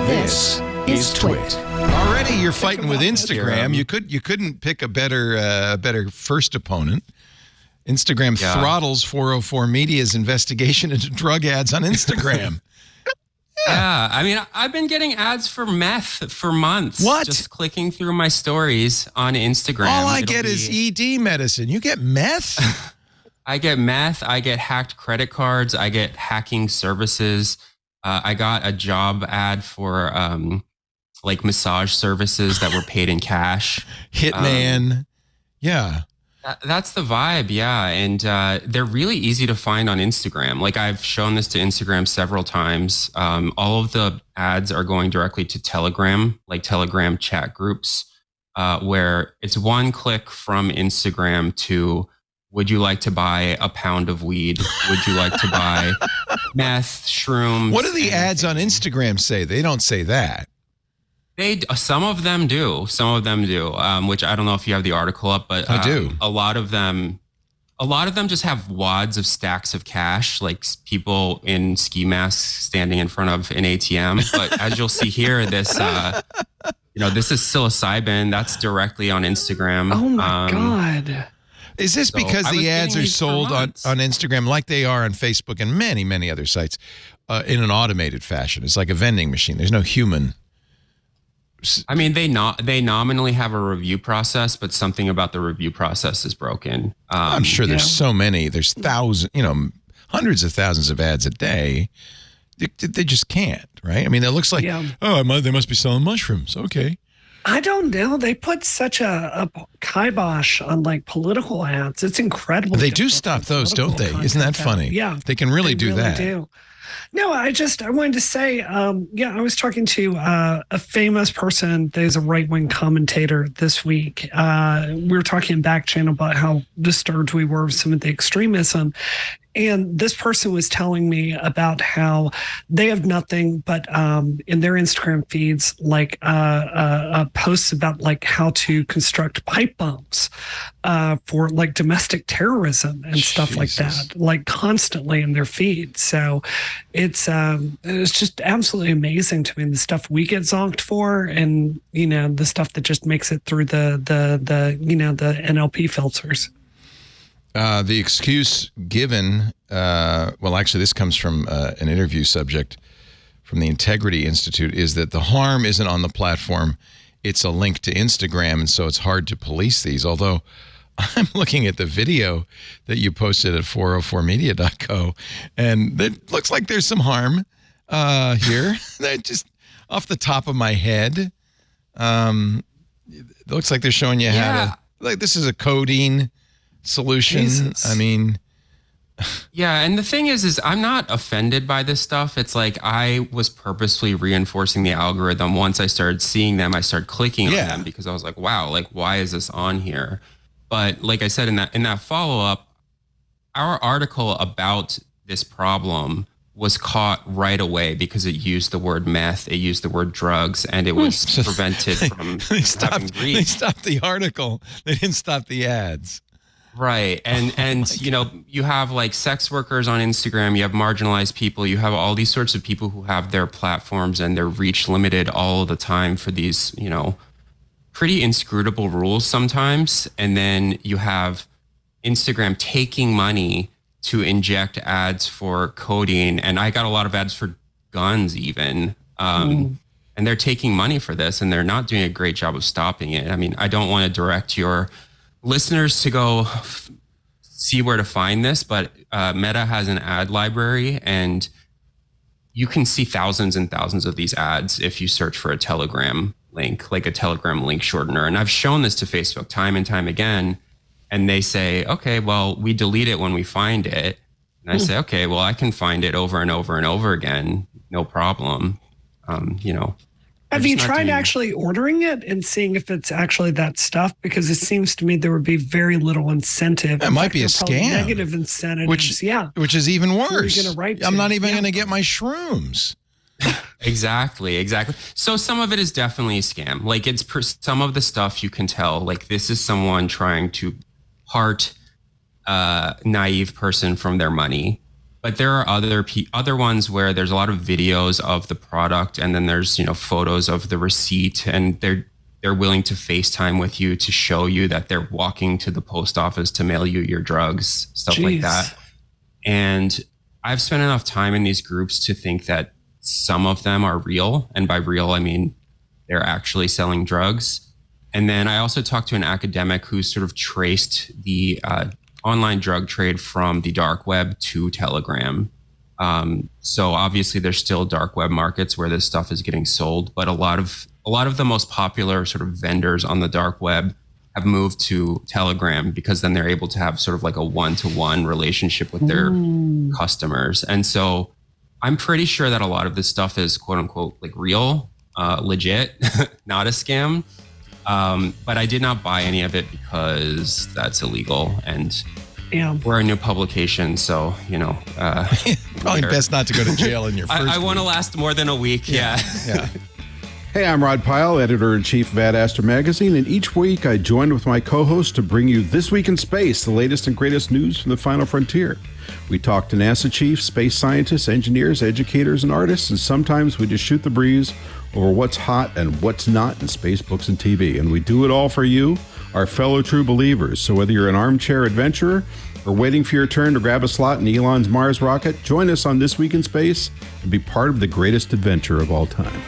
This is TWiT. Already you're fighting with Instagram. You couldn't pick a better first opponent. Instagram throttles 404 Media's investigation into drug ads on Instagram. Yeah, I mean, I've been getting ads for meth for months. What? Just clicking through my stories on Instagram. All I get is ED medicine. You get meth? I get meth. I get hacked credit cards. I get hacking services. I got a job ad for like massage services that were paid in cash. Hitman. Yeah. That's the vibe, yeah. And they're really easy to find on Instagram. Like I've shown this to Instagram several times. All of the ads are going directly to Telegram, like Telegram chat groups, where it's one click from Instagram to, would you like to buy a pound of weed? Would you like to buy meth, shrooms? What do the ads on Instagram say? They don't say that. Some of them do, which I don't know if you have the article up, but I do. A lot of them just have wads of stacks of cash, like people in ski masks standing in front of an ATM. But as you'll see here, this is psilocybin. That's directly on Instagram. Oh my God. Is this because the ads are sold on Instagram like they are on Facebook and many, many other sites in an automated fashion? It's like a vending machine. There's no human. I mean, they nominally have a review process, but something about the review process is broken. I'm sure there's so many. There's hundreds of thousands of ads a day. They just can't, right? I mean, it looks like, they must be selling mushrooms. Okay. I don't know. They put such a kibosh on like political ads. It's incredible. They do stop those, don't they? Isn't that funny? Yeah. They can really do that. Do. No, I wanted to say, I was talking to a famous person. There's a right-wing commentator this week. We were talking back channel about how disturbed we were with some of the extremism. And this person was telling me about how they have nothing but in their Instagram feeds, like posts about like how to construct pipe bombs for like domestic terrorism and stuff like that, like constantly in their feed. So it's just absolutely amazing to me, the stuff we get zonked for, and the stuff that just makes it through the NLP filters. The excuse given, actually, this comes from an interview subject from the Integrity Institute, is that the harm isn't on the platform. It's a link to Instagram, and so it's hard to police these. Although I'm looking at the video that you posted at 404media.co, and it looks like there's some harm here. Just off the top of my head, it looks like they're showing you how to, like, this is a codeine solution. Jesus. I mean, yeah, and the thing is I'm not offended by this stuff. It's like I was purposefully reinforcing the algorithm. Once I started seeing them, I started clicking on them because I was like, wow, like, why is this on here? But like I said in that follow-up, our article about this problem was caught right away because it used the word meth, it used the word drugs, and it was prevented from having reach. They stopped the article. They didn't stop the ads. Right. And you have like sex workers on Instagram, you have marginalized people, you have all these sorts of people who have their platforms and their reach limited all the time for these, pretty inscrutable rules sometimes. And then you have Instagram taking money to inject ads for codeine. And I got a lot of ads for guns even. And they're taking money for this, and they're not doing a great job of stopping it. I mean, I don't want to direct your listeners to go see where to find this, but Meta has an ad library, and you can see thousands and thousands of these ads if you search for a Telegram link, like a Telegram link shortener. And I've shown this to Facebook time and time again, and they say, okay, well, we delete it when we find it. And I say, okay, well, I can find it over and over and over again, no problem. Have you tried actually ordering it and seeing if it's actually that stuff? Because it seems to me there would be very little incentive. It might be a scam. Negative incentives, which is even worse. I'm not even going to get my shrooms. Exactly. So some of it is definitely a scam. Like some of the stuff you can tell, like this is someone trying to part a naive person from their money. But there are other ones where there's a lot of videos of the product, and then there's, you know, photos of the receipt, and they're willing to FaceTime with you to show you that they're walking to the post office to mail you your drugs, stuff like that. And I've spent enough time in these groups to think that some of them are real. And by real, I mean, they're actually selling drugs. And then I also talked to an academic who sort of traced the online drug trade from the dark web to Telegram. So obviously there's still dark web markets where this stuff is getting sold, but a lot of the most popular sort of vendors on the dark web have moved to Telegram, because then they're able to have sort of like a one-to-one relationship with their customers. And so I'm pretty sure that a lot of this stuff is quote unquote like real, legit, not a scam. But I did not buy any of it because that's illegal, and we're a new publication, so, you know, probably best not to go to jail in your first I want to last more than a week. Yeah. Hey, I'm Rod Pyle, editor-in-chief of Ad Astra Magazine, and each week I join with my co-host to bring you This Week in Space, the latest and greatest news from the final frontier. We talk to NASA chiefs, space scientists, engineers, educators, and artists, and sometimes we just shoot the breeze over what's hot and what's not in space, books, and TV. And we do it all for you, our fellow true believers. So whether you're an armchair adventurer or waiting for your turn to grab a slot in Elon's Mars rocket, join us on This Week in Space and be part of the greatest adventure of all time.